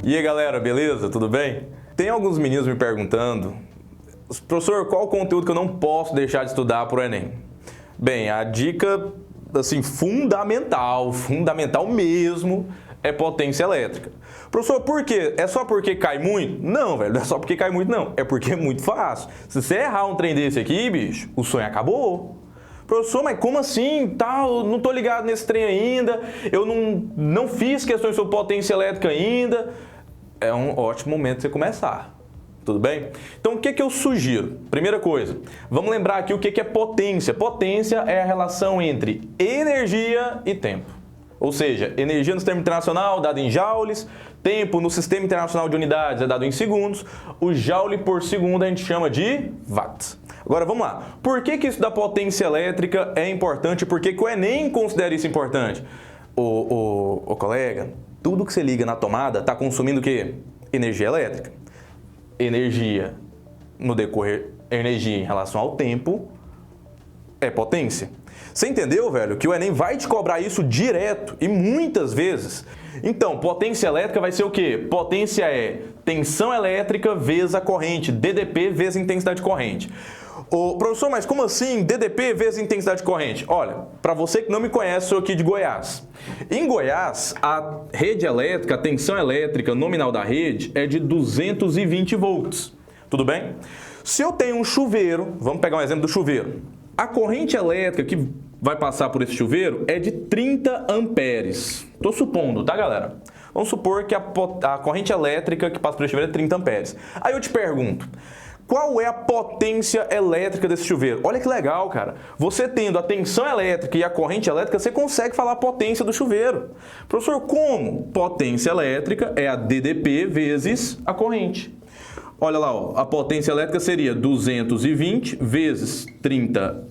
E aí galera, beleza? Tudo bem? Tem alguns meninos me perguntando: professor, qual o conteúdo que eu não posso deixar de estudar para o Enem? Bem, a dica assim, fundamental mesmo, é potência elétrica. Professor, por quê? É só porque cai muito? Não, velho, não é só porque cai muito, não. É porque é muito fácil. Se você errar um trem desse aqui, bicho, o sonho acabou. Professor, mas como assim? Tal, não tô ligado nesse trem ainda, eu não fiz questões sobre potência elétrica ainda. É um ótimo momento de você começar. Tudo bem? Então, o que eu sugiro? Primeira coisa, vamos lembrar aqui o que é potência. Potência é a relação entre energia e tempo. Ou seja, energia no sistema internacional dado em joules, tempo no sistema internacional de unidades é dado em segundos, o joule por segundo a gente chama de watts. Agora vamos lá, por que isso da potência elétrica é importante? Por que o Enem considera isso importante? Ô colega, tudo que você liga na tomada está consumindo o quê? Energia elétrica. Energia no decorrer, energia em relação ao tempo é potência. Você entendeu, velho, que o Enem vai te cobrar isso direto e muitas vezes? Então, potência elétrica vai ser o quê? Potência é tensão elétrica vezes a corrente, DDP vezes intensidade de corrente. Ô, professor, mas como assim DDP vezes intensidade de corrente? Olha, para você que não me conhece, sou aqui de Goiás. Em Goiás, a rede elétrica, a tensão elétrica nominal da rede é de 220 volts. Tudo bem? Se eu tenho um chuveiro, vamos pegar um exemplo do chuveiro. A corrente elétrica que vai passar por esse chuveiro é de 30 amperes. Estou supondo, tá, galera? Vamos supor que a corrente elétrica que passa por esse chuveiro é 30 amperes. Aí eu te pergunto, qual é a potência elétrica desse chuveiro? Olha que legal, cara. Você tendo a tensão elétrica e a corrente elétrica, você consegue falar a potência do chuveiro. Professor, como? Potência elétrica é a DDP vezes a corrente. Olha lá, ó, a potência elétrica seria 220 vezes 30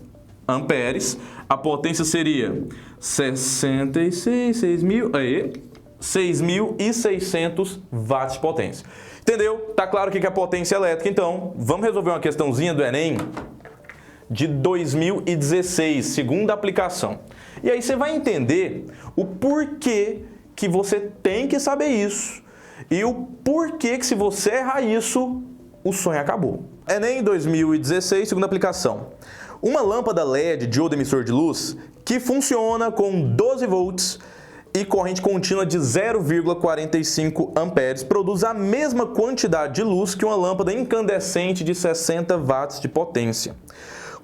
amperes. A potência seria 6.600 watts de potência. Entendeu? Tá claro o que é potência elétrica, então vamos resolver uma questãozinha do Enem de 2016, segunda aplicação. E aí você vai entender o porquê que você tem que saber isso. E o porquê que se você errar isso, o sonho acabou. Enem 2016, segunda aplicação. Uma lâmpada LED diodo emissor de luz que funciona com 12 volts e corrente contínua de 0,45 amperes produz a mesma quantidade de luz que uma lâmpada incandescente de 60 watts de potência.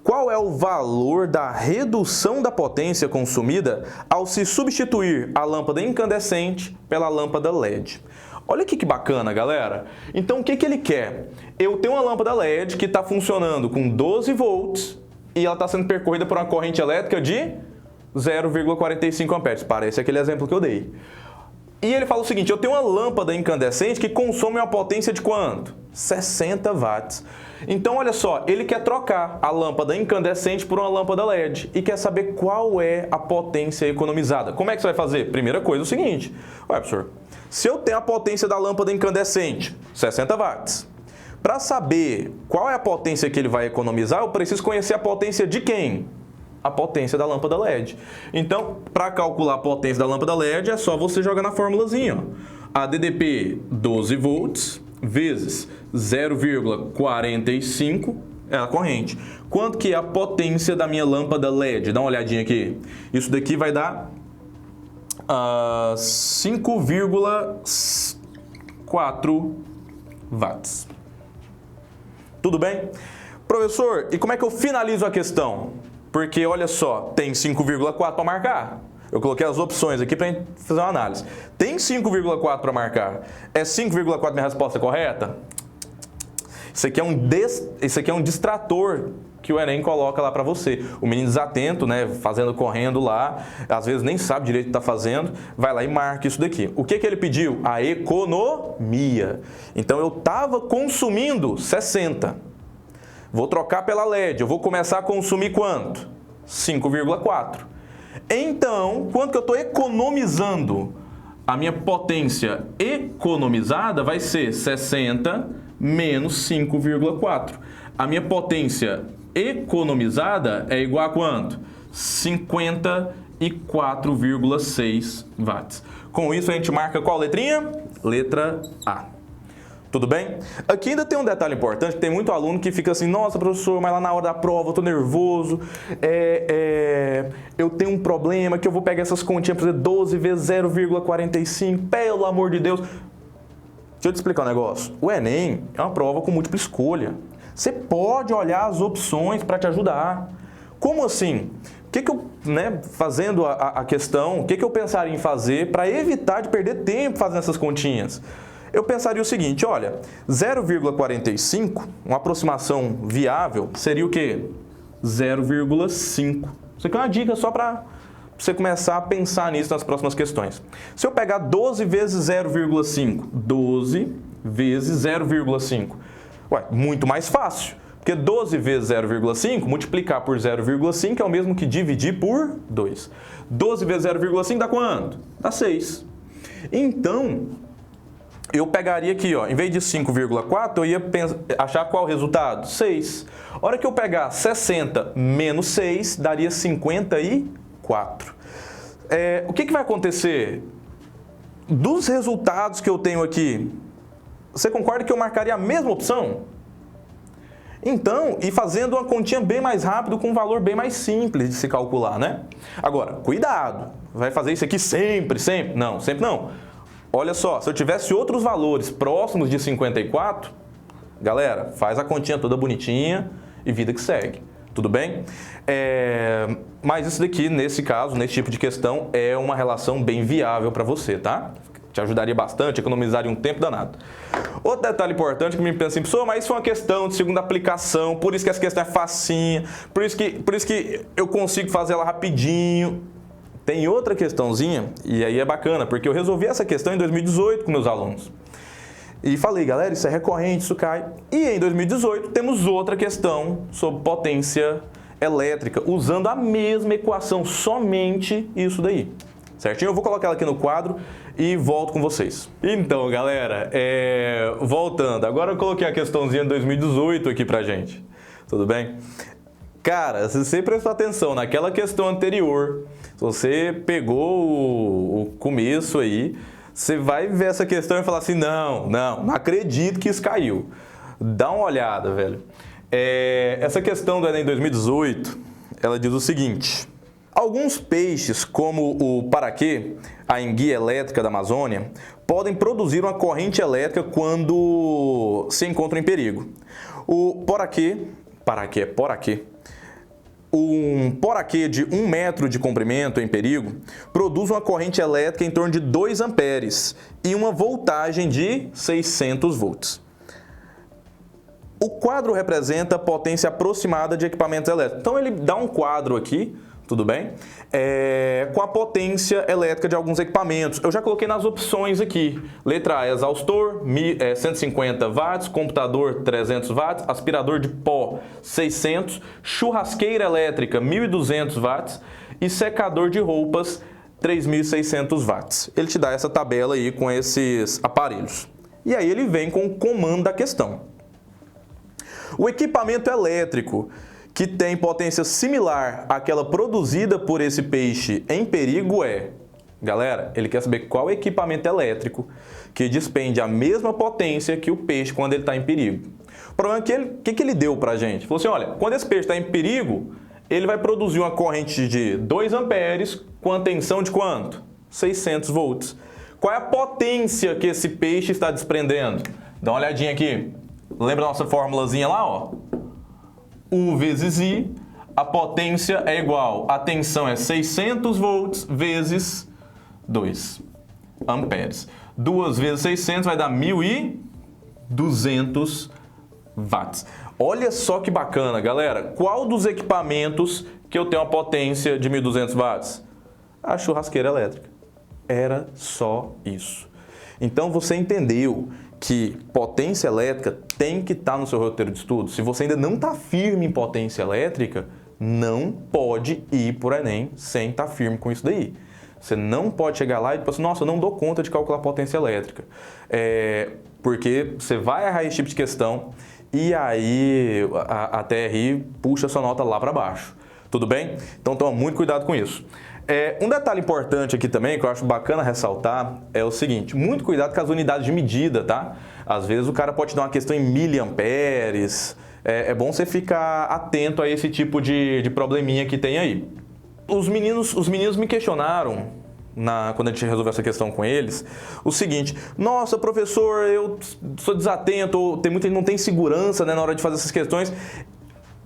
Qual é o valor da redução da potência consumida ao se substituir a lâmpada incandescente pela lâmpada LED? Olha aqui que bacana, galera. Então, o que ele quer? Eu tenho uma lâmpada LED que está funcionando com 12 volts e ela está sendo percorrida por uma corrente elétrica de 0,45 amperes. Parece aquele exemplo que eu dei. E ele fala o seguinte, eu tenho uma lâmpada incandescente que consome uma potência de quanto? 60 watts. Então, olha só, ele quer trocar a lâmpada incandescente por uma lâmpada LED e quer saber qual é a potência economizada. Como é que você vai fazer? Primeira coisa é o seguinte, ué, professor, se eu tenho a potência da lâmpada incandescente, 60 watts, para saber qual é a potência que ele vai economizar, eu preciso conhecer a potência de quem? A potência da lâmpada LED. Então, para calcular a potência da lâmpada LED, é só você jogar na formulazinha. Ó. A DDP 12 volts vezes 0,45 é a corrente. Quanto que é a potência da minha lâmpada LED? Dá uma olhadinha aqui. Isso daqui vai dar 5,4 watts. Tudo bem? Professor, e como é que eu finalizo a questão? Porque, olha só, tem 5,4 para marcar. Eu coloquei as opções aqui para a gente fazer uma análise. Tem 5,4 para marcar. É 5,4 minha resposta correta? Isso aqui é um distrator que o Enem coloca lá para você. O menino desatento, né, correndo lá, às vezes nem sabe direito o que está fazendo, vai lá e marca isso daqui. O que ele pediu? A economia. Então, eu estava consumindo 60. Vou trocar pela LED. Eu vou começar a consumir quanto? 5,4. Então, quanto que eu estou economizando? A minha potência economizada vai ser 60 menos 5,4. A minha potência economizada é igual a quanto? 50 e 4,6 watts. Com isso, a gente marca qual letrinha? Letra A. Tudo bem? Aqui ainda tem um detalhe importante, tem muito aluno que fica assim, nossa, professor, mas lá na hora da prova eu tô nervoso, eu tenho um problema que eu vou pegar essas continhas para fazer 12 vezes 0,45, pelo amor de Deus. Deixa eu te explicar um negócio. O Enem é uma prova com múltipla escolha. Você pode olhar as opções para te ajudar. Como assim? O que eu, fazendo a questão, o que eu pensaria em fazer para evitar de perder tempo fazendo essas continhas? Eu pensaria o seguinte, olha, 0,45, uma aproximação viável, seria o quê? 0,5. Isso aqui é uma dica só para você começar a pensar nisso nas próximas questões. Se eu pegar 12 vezes 0,5, 12 vezes 0,5, muito mais fácil. Porque 12 vezes 0,5, multiplicar por 0,5 é o mesmo que dividir por 2. 12 vezes 0,5 dá quanto? Dá 6. Então, eu pegaria aqui, ó, em vez de 5,4, eu ia achar qual o resultado? 6. A hora que eu pegar 60 menos 6, daria 54. O que vai acontecer? Dos resultados que eu tenho aqui, você concorda que eu marcaria a mesma opção? Então, e fazendo uma continha bem mais rápido com um valor bem mais simples de se calcular, né? Agora, cuidado, vai fazer isso aqui sempre, sempre? Não, sempre não. Olha só, se eu tivesse outros valores próximos de 54, galera, faz a continha toda bonitinha e vida que segue, tudo bem? Mas isso daqui, nesse caso, nesse tipo de questão, é uma relação bem viável para você, tá? Te ajudaria bastante, economizaria um tempo danado. Outro detalhe importante que me pensa assim, pessoal, mas isso é uma questão de segunda aplicação, por isso que essa questão é facinha, por isso que eu consigo fazer ela rapidinho. Tem outra questãozinha, e aí é bacana, porque eu resolvi essa questão em 2018 com meus alunos. E falei, galera, isso é recorrente, isso cai. E em 2018 temos outra questão sobre potência elétrica, usando a mesma equação, somente isso daí. Certinho? Eu vou colocar ela aqui no quadro e volto com vocês. Então, galera, voltando. Agora eu coloquei a questãozinha de 2018 aqui pra gente. Tudo bem? Cara, se você prestou atenção naquela questão anterior, se você pegou o começo aí, você vai ver essa questão e falar assim, não acredito que isso caiu. Dá uma olhada, velho. Essa questão do Enem 2018, ela diz o seguinte: alguns peixes, como o paraquê, a enguia elétrica da Amazônia, podem produzir uma corrente elétrica quando se encontram em perigo. O poraquê, um poraquê de 1 metro de comprimento em perigo produz uma corrente elétrica em torno de 2 amperes e uma voltagem de 600 volts. O quadro representa a potência aproximada de equipamentos elétricos. Então ele dá um quadro aqui, tudo bem? Com a potência elétrica de alguns equipamentos. Eu já coloquei nas opções aqui. Letra A, exaustor, 150 watts, computador, 300 watts, aspirador de pó, 600, churrasqueira elétrica, 1.200 watts e secador de roupas, 3.600 watts. Ele te dá essa tabela aí com esses aparelhos. E aí ele vem com o comando da questão. O equipamento elétrico que tem potência similar àquela produzida por esse peixe em perigo Galera, ele quer saber qual equipamento elétrico que despende a mesma potência que o peixe quando ele está em perigo. O problema é que ele deu pra gente? Falou assim, olha, quando esse peixe está em perigo, ele vai produzir uma corrente de 2 amperes com a tensão de quanto? 600 volts. Qual é a potência que esse peixe está desprendendo? Dá uma olhadinha aqui. Lembra a nossa formulazinha lá, ó? U vezes I, a potência é igual, a tensão é 600 volts vezes 2 amperes. 2 vezes 600 vai dar 1.200 watts. Olha só que bacana, galera. Qual dos equipamentos que eu tenho a potência de 1.200 watts? A churrasqueira elétrica. Era só isso. Então você entendeu que potência elétrica tem que estar no seu roteiro de estudo. Se você ainda não está firme em potência elétrica, não pode ir para o Enem sem estar firme com isso daí. Você não pode chegar lá e pensar assim, nossa, eu não dou conta de calcular potência elétrica. Porque você vai errar esse tipo de questão e aí a TRI puxa sua nota lá para baixo. Tudo bem? Então toma muito cuidado com isso. Um detalhe importante aqui também, que eu acho bacana ressaltar, é o seguinte, muito cuidado com as unidades de medida, tá? Às vezes o cara pode dar uma questão em miliamperes, é bom você ficar atento a esse tipo de probleminha que tem aí. Os meninos me questionaram, quando a gente resolveu essa questão com eles, o seguinte: nossa, professor, eu sou desatento, tem muita gente que não tem segurança, né, na hora de fazer essas questões.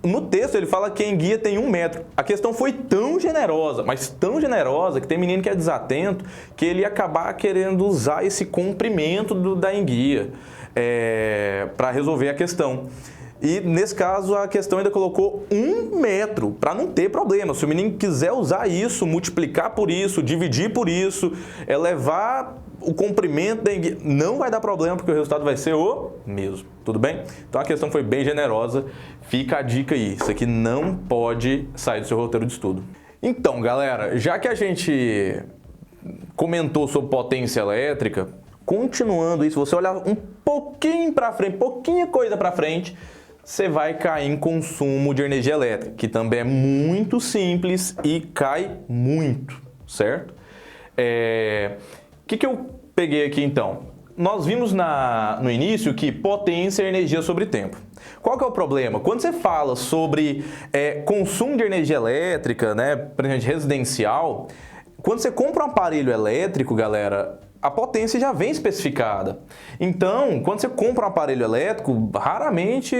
No texto ele fala que a enguia tem 1 metro. A questão foi tão generosa, mas tão generosa, que tem menino que é desatento, que ele ia acabar querendo usar esse comprimento da enguia para resolver a questão. E nesse caso a questão ainda colocou 1 metro, para não ter problema. Se o menino quiser usar isso, multiplicar por isso, dividir por isso, levar o comprimento da enguia, não vai dar problema, porque o resultado vai ser o mesmo, tudo bem? Então a questão foi bem generosa, fica a dica aí, isso aqui não pode sair do seu roteiro de estudo. Então, galera, já que a gente comentou sobre potência elétrica, continuando isso, você olhar um pouquinho para frente, pouquinha coisa para frente, você vai cair em consumo de energia elétrica, que também é muito simples e cai muito, certo? O que eu peguei aqui então? Nós vimos no início que potência é energia sobre tempo. Qual que é o problema? Quando você fala sobre consumo de energia elétrica, né, principalmente residencial, quando você compra um aparelho elétrico, galera, a potência já vem especificada. Então, quando você compra um aparelho elétrico, raramente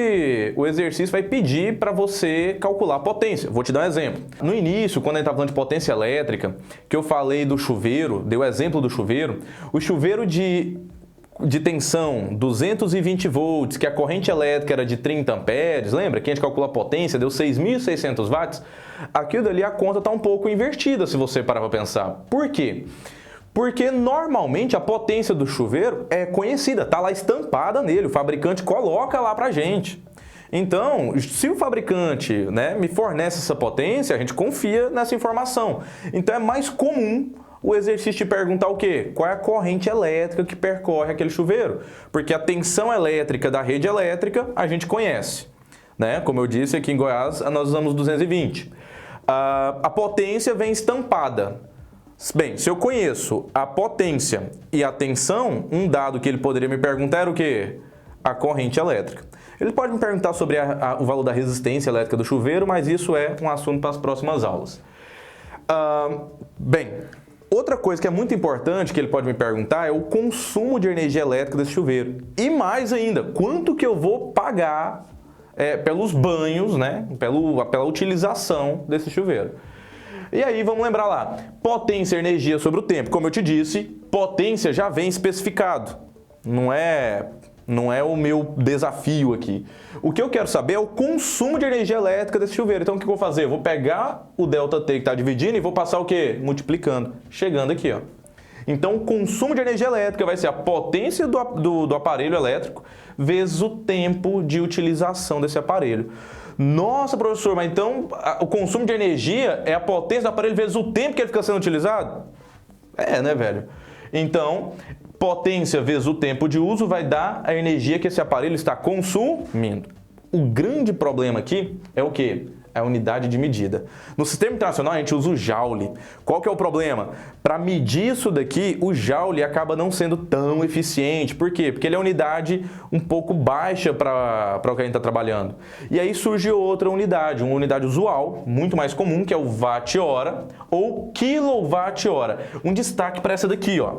o exercício vai pedir para você calcular a potência. Vou te dar um exemplo. No início, quando a gente estava falando de potência elétrica, que eu falei do chuveiro, dei o exemplo do chuveiro, o chuveiro de tensão 220 volts, que a corrente elétrica era de 30 amperes, lembra? Que a gente calculou a potência, deu 6.600 watts. Aquilo dali a conta está um pouco invertida, se você parar para pensar. Por quê? Porque normalmente a potência do chuveiro é conhecida, está lá estampada nele, o fabricante coloca lá pra gente. Então, se o fabricante, né, me fornece essa potência, a gente confia nessa informação. Então é mais comum o exercício te perguntar o quê? Qual é a corrente elétrica que percorre aquele chuveiro? Porque a tensão elétrica da rede elétrica a gente conhece, né? Como eu disse, aqui em Goiás nós usamos 220. A potência vem estampada. Bem, se eu conheço a potência e a tensão, um dado que ele poderia me perguntar era o quê? A corrente elétrica. Ele pode me perguntar sobre o valor da resistência elétrica do chuveiro, mas isso é um assunto para as próximas aulas. Bem, outra coisa que é muito importante que ele pode me perguntar é o consumo de energia elétrica desse chuveiro. E mais ainda, quanto que eu vou pagar pelos banhos, né? Pela utilização desse chuveiro. E aí, vamos lembrar lá, potência e energia sobre o tempo. Como eu te disse, potência já vem especificado. Não é o meu desafio aqui. O que eu quero saber é o consumo de energia elétrica desse chuveiro. Então, o que eu vou fazer? Eu vou pegar o ΔT que está dividindo e vou passar o quê? Multiplicando. Chegando aqui, ó. Então, o consumo de energia elétrica vai ser a potência do aparelho elétrico vezes o tempo de utilização desse aparelho. Nossa, professor, mas então o consumo de energia é a potência do aparelho vezes o tempo que ele fica sendo utilizado? Né, velho? Então, potência vezes o tempo de uso vai dar a energia que esse aparelho está consumindo. O grande problema aqui é o quê? É a unidade de medida. No sistema internacional a gente usa o joule. Qual que é o problema? Para medir isso daqui, o joule acaba não sendo tão eficiente. Por quê? Porque ele é uma unidade um pouco baixa para o que a gente está trabalhando. E aí surge outra unidade, uma unidade usual, muito mais comum, que é o watt-hora ou quilowatt-hora. Um destaque para essa daqui, ó.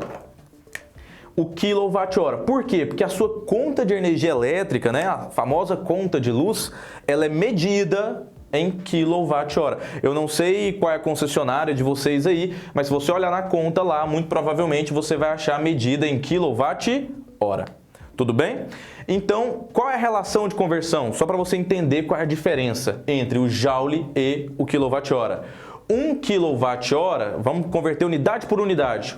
O quilowatt-hora. Por quê? Porque a sua conta de energia elétrica, né, a famosa conta de luz, ela é medida em quilowatt-hora. Eu não sei qual é a concessionária de vocês aí, mas se você olhar na conta lá, muito provavelmente você vai achar a medida em quilowatt-hora. Tudo bem? Então, qual é a relação de conversão? Só para você entender qual é a diferença entre o joule e o quilowatt-hora. 1 quilowatt-hora, vamos converter unidade por unidade.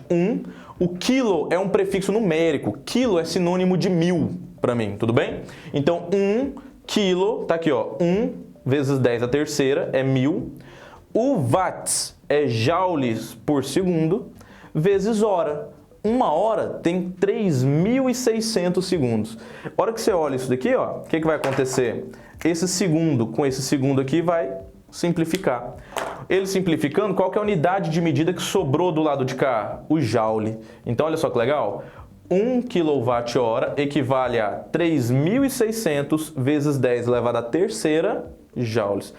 O quilo é um prefixo numérico. Quilo é sinônimo de 1000 para mim, tudo bem? Então, 1 quilo, tá aqui, ó, 1 vezes 10 a terceira é 1000. O watts é joules por segundo vezes hora. Uma hora tem 3.600 segundos. A hora que você olha isso daqui, ó, o que vai acontecer? Esse segundo com esse segundo aqui vai simplificar. Ele simplificando, qual que é a unidade de medida que sobrou do lado de cá? O joule. Então, olha só que legal. 1 kWh equivale a 3.600 vezes 10 elevado à terceira joules,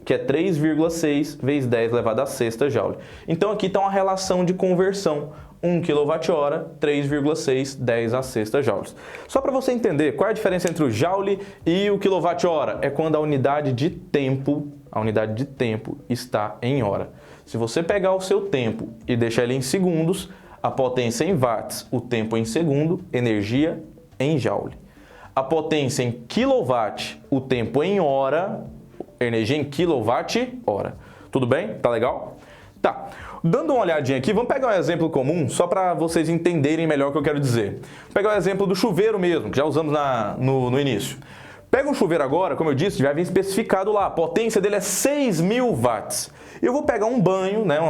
que é 3,6 vezes 10 elevado à sexta joule. Então, aqui está uma relação de conversão. 1 kWh, 3,6, 10 à sexta joules. Só para você entender, qual é a diferença entre o joule e o kWh? É quando a unidade de tempo está em hora. Se você pegar o seu tempo e deixar ele em segundos, a potência em watts, o tempo em segundo, energia em joule. A potência em kilowatt, o tempo em hora, energia em quilowatt-hora. Tudo bem? Tá legal? Tá. Dando uma olhadinha aqui, vamos pegar um exemplo comum, só para vocês entenderem melhor o que eu quero dizer. Vou pegar o exemplo do chuveiro mesmo, que já usamos no início. Pega um chuveiro agora, como eu disse, já vem especificado lá, a potência dele é 6.000 watts. Eu vou pegar um banho, né,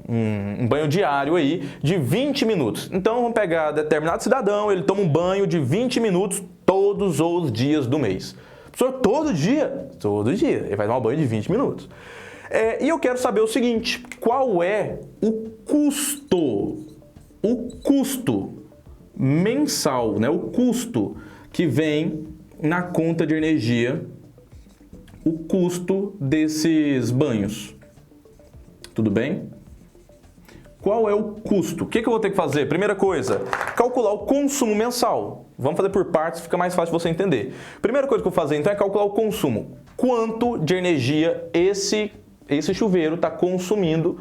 um banho diário aí, de 20 minutos. Então, vamos pegar determinado cidadão, ele toma um banho de 20 minutos todos os dias do mês. Professor, todo dia? Todo dia. Ele vai tomar um banho de 20 minutos. E eu quero saber o seguinte, qual é o custo mensal, né? O custo que vem na conta de energia, o custo desses banhos. Tudo bem? Qual é o custo? O que eu vou ter que fazer? Primeira coisa, calcular o consumo mensal. Vamos fazer por partes, fica mais fácil você entender. Primeira coisa que eu vou fazer, então, é calcular o consumo. Quanto de energia esse chuveiro está consumindo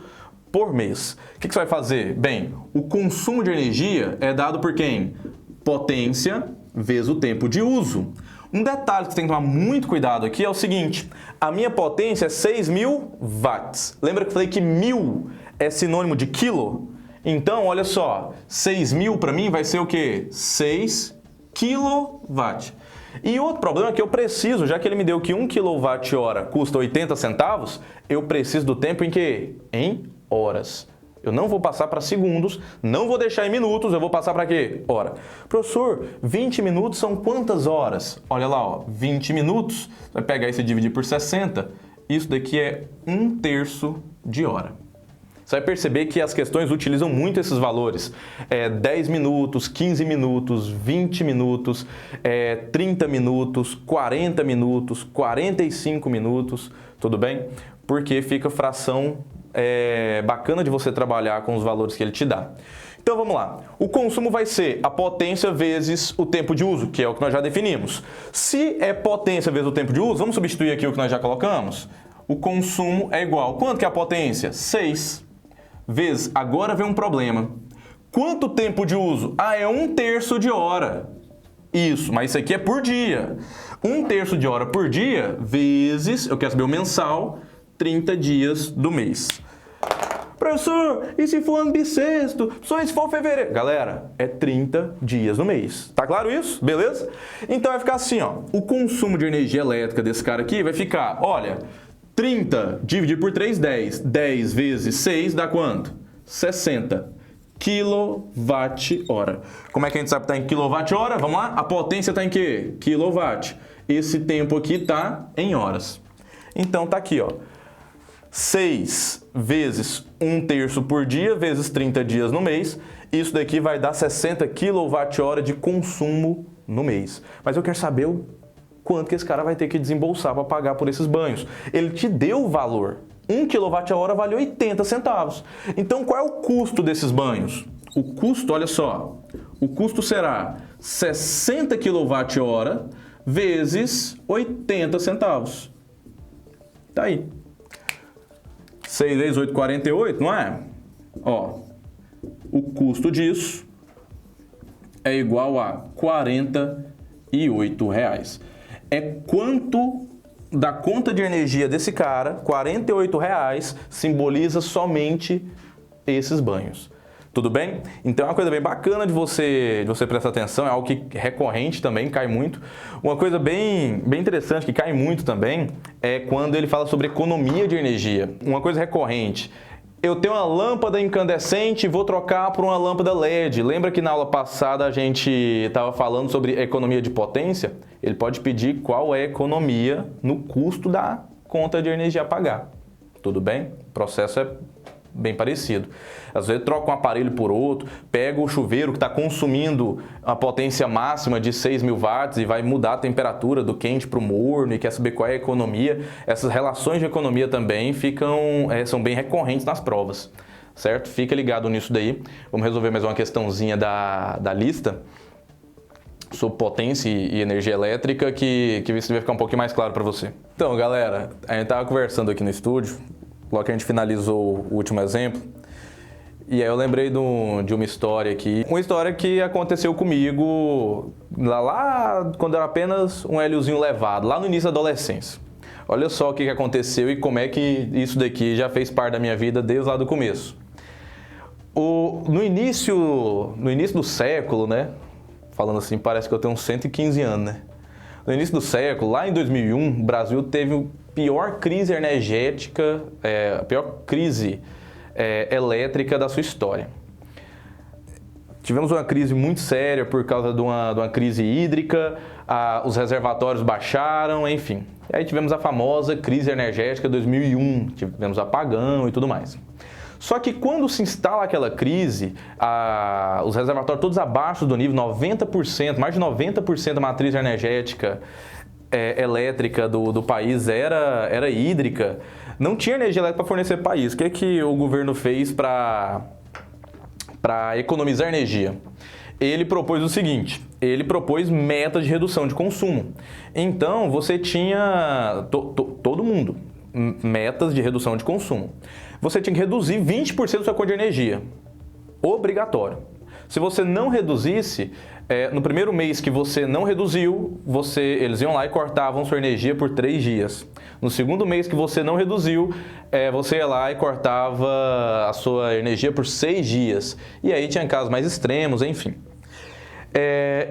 por mês? O que você vai fazer? Bem, o consumo de energia é dado por quem? Potência vezes o tempo de uso. Um detalhe que você tem que tomar muito cuidado aqui é o seguinte, a minha potência é 6.000 watts. Lembra que eu falei que 1.000 é sinônimo de quilo? Então, olha só, 6.000 para mim vai ser o quê? 6 kW. E outro problema é que eu preciso, já que ele me deu que 1 kWh custa 80 centavos, eu preciso do tempo em quê? Em horas. Eu não vou passar para segundos, não vou deixar em minutos, eu vou passar para quê? Hora. Professor, 20 minutos são quantas horas? Olha lá, ó, 20 minutos, vai pegar isso e dividir por 60, isso daqui é 1/3 de hora. Você vai perceber que as questões utilizam muito esses valores. 10 minutos, 15 minutos, 20 minutos, 30 minutos, 40 minutos, 45 minutos, tudo bem? Porque fica fração bacana de você trabalhar com os valores que ele te dá. Então vamos lá. O consumo vai ser a potência vezes o tempo de uso, que é o que nós já definimos. Se é potência vezes o tempo de uso, vamos substituir aqui o que nós já colocamos? O consumo é igual. Quanto que é a potência? 6 vezes. Agora vem um problema. Quanto tempo de uso? É 1/3 de hora. Isso, mas isso aqui é por dia. 1/3 de hora por dia vezes, eu quero saber o mensal, 30 dias do mês. Professor, e se for ano bissexto? Só se for fevereiro? Galera, é 30 dias no mês. Tá claro isso? Beleza? Então vai ficar assim, ó. O consumo de energia elétrica desse cara aqui vai ficar, olha, 30 dividido por 3, 10. 10 vezes 6 dá quanto? 60 kWh. Como é que a gente sabe que está em kWh? Vamos lá? A potência está em quê? Kilowatt. Esse tempo aqui está em horas. Então tá aqui, ó. 6 vezes 1/3 por dia, vezes 30 dias no mês. Isso daqui vai dar 60 kWh de consumo no mês. Mas eu quero saber o quanto que esse cara vai ter que desembolsar para pagar por esses banhos. Ele te deu o valor. 1 kWh vale 80 centavos. Então, qual é o custo desses banhos? O custo, olha só, o custo será 60 kWh vezes 80 centavos. Tá aí. 6 vezes 8, 48, não é? Ó, o custo disso é igual a R$48. É quanto da conta de energia desse cara, R$48 simboliza somente esses banhos. Tudo bem? Então é uma coisa bem bacana de você prestar atenção, é algo que é recorrente também, cai muito. Uma coisa bem interessante que cai muito também é quando ele fala sobre economia de energia. Uma coisa recorrente. Eu tenho uma lâmpada incandescente e vou trocar por uma lâmpada LED. Lembra que na aula passada a gente estava falando sobre economia de potência? Ele pode pedir qual é a economia no custo da conta de energia a pagar. Tudo bem? processo é bem parecido. Às vezes troca um aparelho por outro, pega o chuveiro que está consumindo a potência máxima de 6.000 watts e vai mudar a temperatura do quente para o morno e quer saber qual é a economia. Essas relações de economia também são bem recorrentes nas provas, certo? Fica ligado nisso daí. Vamos resolver mais uma questãozinha da lista sobre potência e energia elétrica que isso vai ficar um pouquinho mais claro para você. Então, galera, a gente estava conversando aqui no estúdio, logo que a gente finalizou o último exemplo, e aí eu lembrei de uma história aqui. Uma história que aconteceu comigo lá quando eu era apenas um héliozinho levado, lá no início da adolescência. Olha só o que aconteceu e como é que isso daqui já fez parte da minha vida desde lá do começo. No início do século, né? Falando assim, parece que eu tenho uns 115 anos, né? No início do século, lá em 2001, o Brasil teve a pior crise energética, a pior crise elétrica da sua história. Tivemos uma crise muito séria por causa de uma crise hídrica, os reservatórios baixaram, enfim. E aí tivemos a famosa crise energética 2001, tivemos apagão e tudo mais. Só que quando se instala aquela crise, os reservatórios todos abaixo do nível, 90%, mais de 90% da matriz energética elétrica do país era hídrica, não tinha energia elétrica para fornecer para o país. O que o governo fez para economizar energia? Ele propôs o seguinte, ele propôs metas de redução de consumo. Então, você tinha, todo mundo, metas de redução de consumo. Você tinha que reduzir 20% da sua conta de energia. Obrigatório. Se você não reduzisse, no primeiro mês que você não reduziu, eles iam lá e cortavam sua energia por 3 dias. No segundo mês que você não reduziu, você ia lá e cortava a sua energia por 6 dias. E aí tinha casos mais extremos, enfim.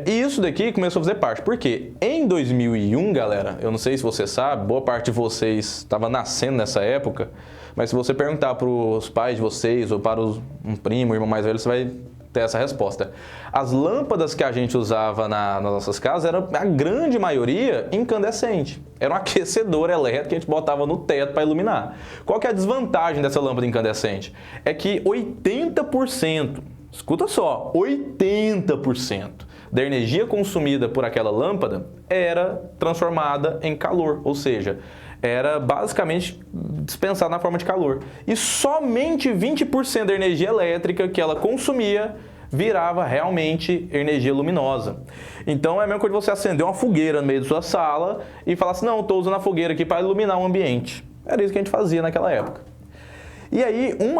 E isso daqui começou a fazer parte. Por quê? Em 2001, galera, eu não sei se você sabe, boa parte de vocês estava nascendo nessa época, mas se você perguntar para os pais de vocês ou para um primo, um irmão mais velho, você vai ter essa resposta. As lâmpadas que a gente usava nas nossas casas eram, a grande maioria, incandescente. Era um aquecedor elétrico que a gente botava no teto para iluminar. Qual que é a desvantagem dessa lâmpada incandescente? É que 80%, escuta só, 80% da energia consumida por aquela lâmpada era transformada em calor, ou seja, era basicamente dispensada na forma de calor. E somente 20% da energia elétrica que ela consumia virava realmente energia luminosa. Então é a mesma coisa de você acender uma fogueira no meio da sua sala e falar assim, não, estou usando a fogueira aqui para iluminar o ambiente. Era isso que a gente fazia naquela época. E aí, um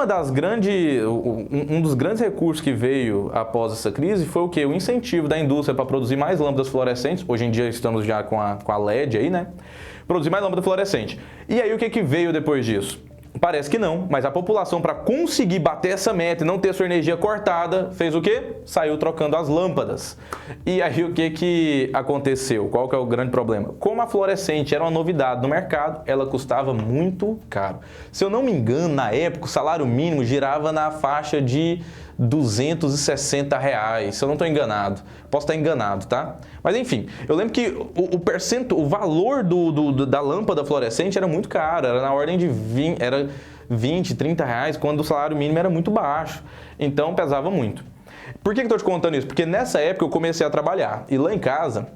dos grandes recursos que veio após essa crise foi o quê? O incentivo da indústria para produzir mais lâmpadas fluorescentes. Hoje em dia estamos já com a LED aí, né? Produzir mais lâmpada fluorescente. E aí, o que veio depois disso? Parece que não, mas a população, para conseguir bater essa meta e não ter sua energia cortada, fez o quê? Saiu trocando as lâmpadas. E aí o que aconteceu? Qual que é o grande problema? Como a fluorescente era uma novidade no mercado, ela custava muito caro. Se eu não me engano, na época, o salário mínimo girava na faixa de R$260, se eu não estou enganado. Posso estar enganado, tá? Mas enfim, eu lembro que o valor da lâmpada fluorescente era muito caro, era na ordem de 20, 30 reais, quando o salário mínimo era muito baixo. Então pesava muito. Por que eu estou te contando isso? Porque nessa época eu comecei a trabalhar. E lá em casa,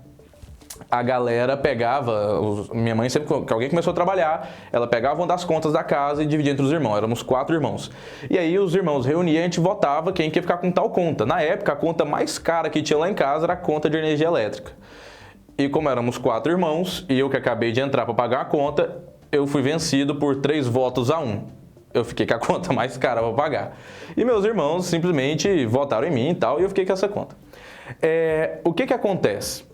a galera pegava, minha mãe sempre que alguém começou a trabalhar, ela pegava uma das contas da casa e dividia entre os irmãos, éramos 4 irmãos. E aí os irmãos reuniam e a gente votava quem quer ficar com tal conta. Na época, a conta mais cara que tinha lá em casa era a conta de energia elétrica. E como éramos 4 irmãos, e eu que acabei de entrar para pagar a conta, eu fui vencido por 3 votos a 1. Eu fiquei com a conta mais cara para pagar. E meus irmãos simplesmente votaram em mim e tal, e eu fiquei com essa conta. O que acontece?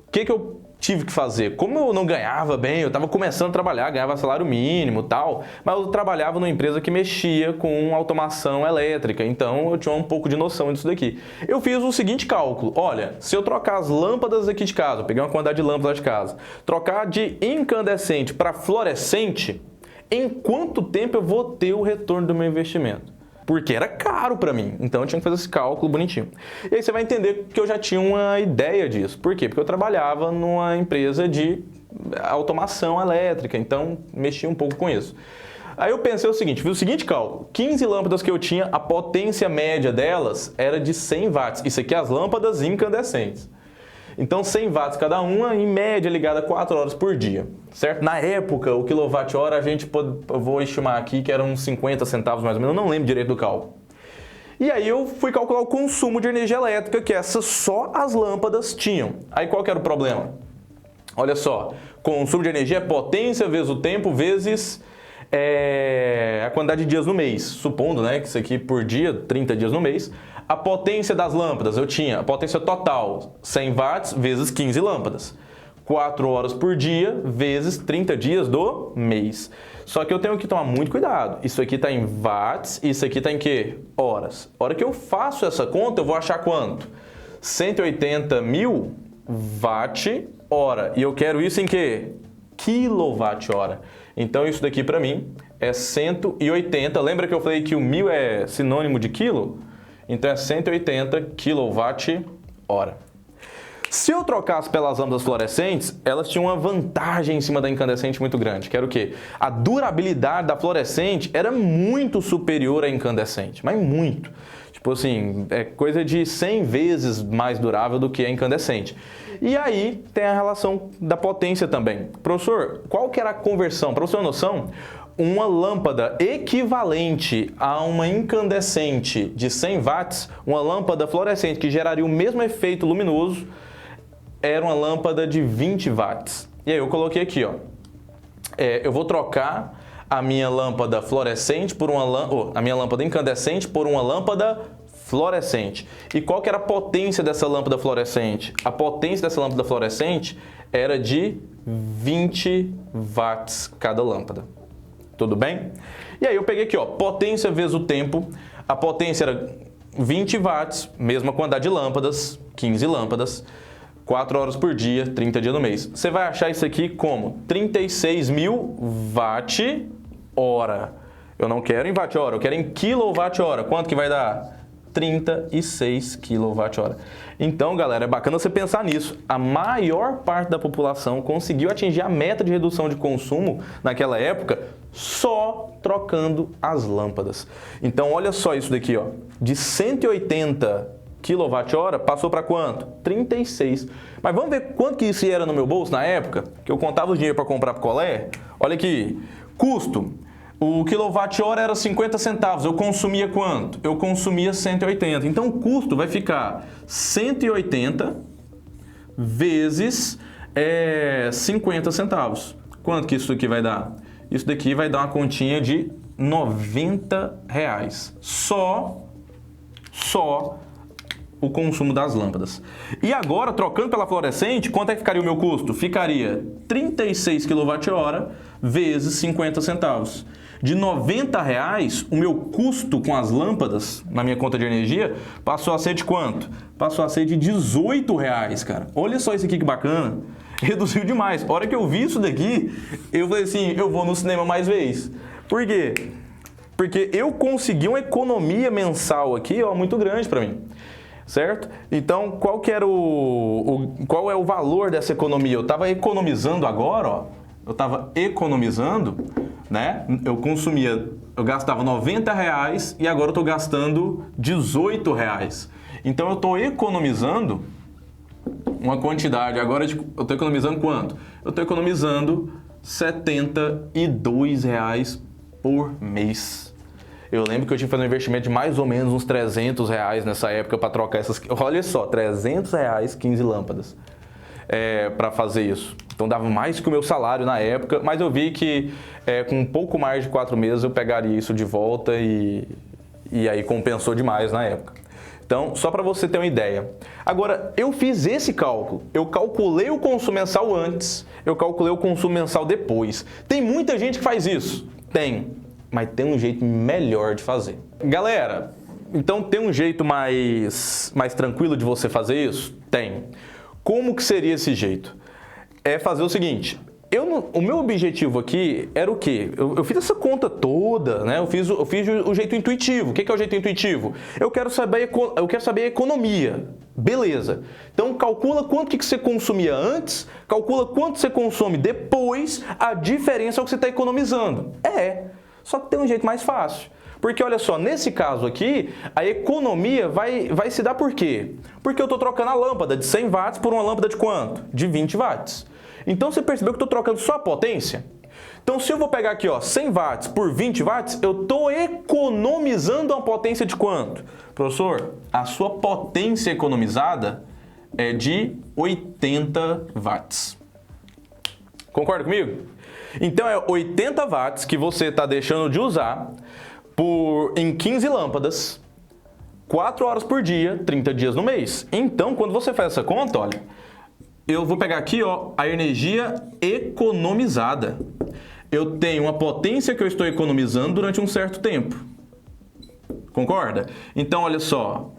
O que eu tive que fazer? Como eu não ganhava bem, eu estava começando a trabalhar, ganhava salário mínimo e tal, mas eu trabalhava numa empresa que mexia com automação elétrica, então eu tinha um pouco de noção disso daqui. Eu fiz o seguinte cálculo, olha, se eu trocar as lâmpadas aqui de casa, eu peguei uma quantidade de lâmpadas de casa, trocar de incandescente para fluorescente, em quanto tempo eu vou ter o retorno do meu investimento? Porque era caro para mim, então eu tinha que fazer esse cálculo bonitinho. E aí você vai entender que eu já tinha uma ideia disso. Por quê? Porque eu trabalhava numa empresa de automação elétrica, então mexia um pouco com isso. Aí eu pensei o seguinte, fiz o seguinte cálculo. 15 lâmpadas que eu tinha, a potência média delas era de 100 watts. Isso aqui é as lâmpadas incandescentes. Então 100 watts cada uma, em média ligada 4 horas por dia, certo? Na época, o quilowatt-hora eu vou estimar aqui que eram uns 50 centavos mais ou menos, eu não lembro direito do cálculo. E aí eu fui calcular o consumo de energia elétrica que essas só as lâmpadas tinham. Aí qual que era o problema? Olha só, consumo de energia é potência vezes o tempo vezes a quantidade de dias no mês. Supondo, né, que isso aqui por dia, 30 dias no mês. A potência das lâmpadas, eu tinha a potência total, 100 watts vezes 15 lâmpadas. 4 horas por dia vezes 30 dias do mês. Só que eu tenho que tomar muito cuidado. Isso aqui está em watts, isso aqui está em quê? Horas. A hora que eu faço essa conta, eu vou achar quanto? 180 mil watt-hora. E eu quero isso em quê? Quilowatt-hora. Então isso daqui para mim é 180. Lembra que eu falei que o 1000 é sinônimo de quilo? Então é 180 kWh. Se eu trocasse pelas lâmpadas fluorescentes, elas tinham uma vantagem em cima da incandescente muito grande, que era o quê? A durabilidade da fluorescente era muito superior à incandescente, mas muito. Tipo assim, é coisa de 100 vezes mais durável do que a incandescente. E aí tem a relação da potência também. Professor, qual que era a conversão? Para você ter uma noção, uma lâmpada equivalente a uma incandescente de 100 watts, uma lâmpada fluorescente que geraria o mesmo efeito luminoso, era uma lâmpada de 20 watts. E aí eu coloquei aqui, ó. Eu vou trocar a minha lâmpada fluorescente por a minha lâmpada incandescente por uma lâmpada fluorescente. E qual que era a potência dessa lâmpada fluorescente? A potência dessa lâmpada fluorescente era de 20 watts cada lâmpada. Tudo bem? E aí eu peguei aqui, ó, potência vezes o tempo. A potência era 20 watts, mesma quantidade de lâmpadas, 15 lâmpadas, 4 horas por dia, 30 dias no mês. Você vai achar isso aqui como 36 mil watt-hora. Eu não quero em watt-hora, eu quero em quilowatt-hora. Quanto que vai dar? 36 kWh. Então, galera, é bacana você pensar nisso. A maior parte da população conseguiu atingir a meta de redução de consumo naquela época só trocando as lâmpadas. Então, olha só isso daqui, ó. De 180 kWh passou para quanto? 36. Mas vamos ver quanto que isso era no meu bolso na época, que eu contava o dinheiro para comprar picolé. Olha aqui, custo. O quilowatt-hora era 50 centavos, eu consumia quanto? Eu consumia 180. Então o custo vai ficar 180 vezes 50 centavos. Quanto que isso aqui vai dar? Isso daqui vai dar uma continha de R$90. Só o consumo das lâmpadas. E agora, trocando pela fluorescente, quanto é que ficaria o meu custo? Ficaria 36 kWh vezes 50 centavos. De R$90, o meu custo com as lâmpadas, na minha conta de energia, passou a ser de quanto? Passou a ser de R$18, cara. Olha só isso aqui que bacana. Reduziu demais. A hora que eu vi isso daqui, eu falei assim, eu vou no cinema mais vezes. Por quê? Porque eu consegui uma economia mensal aqui, ó, muito grande para mim. Certo? Então, qual é o valor dessa economia? Eu estava economizando agora, ó. Eu estava economizando, né? Eu gastava R$90 e agora eu estou gastando R$18. Então, eu estou economizando uma quantidade. Agora, eu estou economizando quanto? Eu estou economizando R$72 por mês. Eu lembro que eu tinha que fazer um investimento de mais ou menos uns R$300 nessa época para trocar essas... Olha só, R$300, 15 lâmpadas para fazer isso. Então dava mais que o meu salário na época, mas eu vi que com um pouco mais de 4 meses eu pegaria isso de volta e aí compensou demais na época. Então, só para você ter uma ideia. Agora, eu fiz esse cálculo. Eu calculei o consumo mensal antes, eu calculei o consumo mensal depois. Tem muita gente que faz isso? Tem. Mas tem um jeito melhor de fazer. Galera, então tem um jeito mais tranquilo de você fazer isso? Tem. Como que seria esse jeito? É fazer o seguinte, o meu objetivo aqui era o quê? Eu fiz essa conta toda, né? Eu fiz o jeito intuitivo. O que é o jeito intuitivo? Eu quero saber a economia. Beleza. Então calcula quanto que você consumia antes, calcula quanto você consome depois, a diferença é o que você está economizando. Só que tem um jeito mais fácil. Porque olha só, nesse caso aqui, a economia vai se dar por quê? Porque eu estou trocando a lâmpada de 100 watts por uma lâmpada de quanto? De 20 watts. Então você percebeu que eu estou trocando só a potência? Então se eu vou pegar aqui, ó, 100 watts por 20 watts, eu estou economizando uma potência de quanto? Professor, a sua potência economizada é de 80 watts. Concorda comigo? Então é 80 watts que você está deixando de usar em 15 lâmpadas, 4 horas por dia, 30 dias no mês. Então, quando você faz essa conta, olha, eu vou pegar aqui, ó, a energia economizada. Eu tenho uma potência que eu estou economizando durante um certo tempo. Concorda? Então, olha só.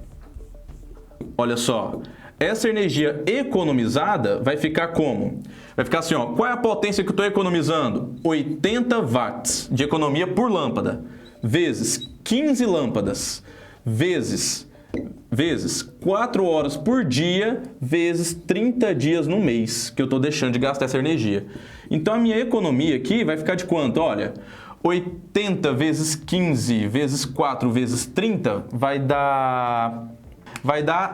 Olha só. Essa energia economizada vai ficar como? Vai ficar assim, ó. Qual é a potência que eu estou economizando? 80 watts de economia por lâmpada. Vezes 15 lâmpadas. Vezes 4 horas por dia, vezes 30 dias no mês, que eu estou deixando de gastar essa energia. Então, a minha economia aqui vai ficar de quanto? Olha, 80 vezes 15 vezes 4 vezes 30 vai dar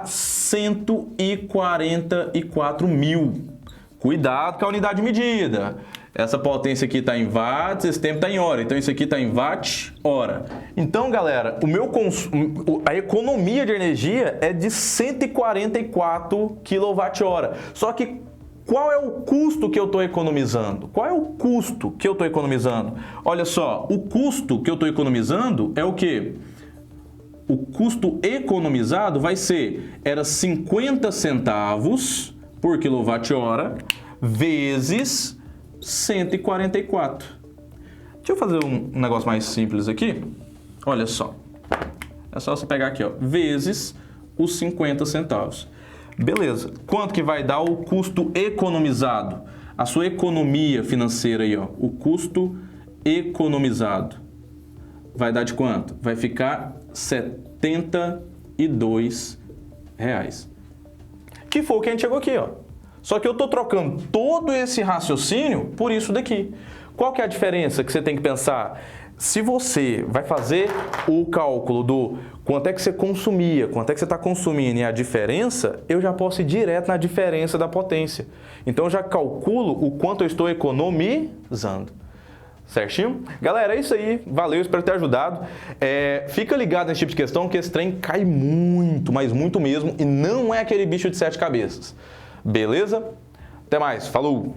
144 mil. Cuidado com a unidade de medida. Essa potência aqui está em watts, esse tempo está em hora. Então, isso aqui está em watt-hora. Então, galera, a economia de energia é de 144 kWh. Só que qual é o custo que eu estou economizando? Qual é o custo que eu estou economizando? Olha só, o custo que eu estou economizando é o quê? O custo economizado era 50 centavos por kWh vezes 144. Deixa eu fazer um negócio mais simples aqui. Olha só. É só você pegar aqui, ó, vezes os 50 centavos. Beleza. Quanto que vai dar o custo economizado? A sua economia financeira aí, ó. O custo economizado vai dar de quanto? Vai ficar R$72. Que foi o que a gente chegou aqui, ó. Só que eu estou trocando todo esse raciocínio por isso daqui. Qual que é a diferença que você tem que pensar? Se você vai fazer o cálculo do quanto é que você consumia, quanto é que você está consumindo e a diferença, eu já posso ir direto na diferença da potência. Então, eu já calculo o quanto eu estou economizando. Certinho? Galera, é isso aí. Valeu, espero ter ajudado. Fica ligado nesse tipo de questão, que esse trem cai muito, mas muito mesmo, e não é aquele bicho de 7 cabeças. Beleza? Até mais. Falou!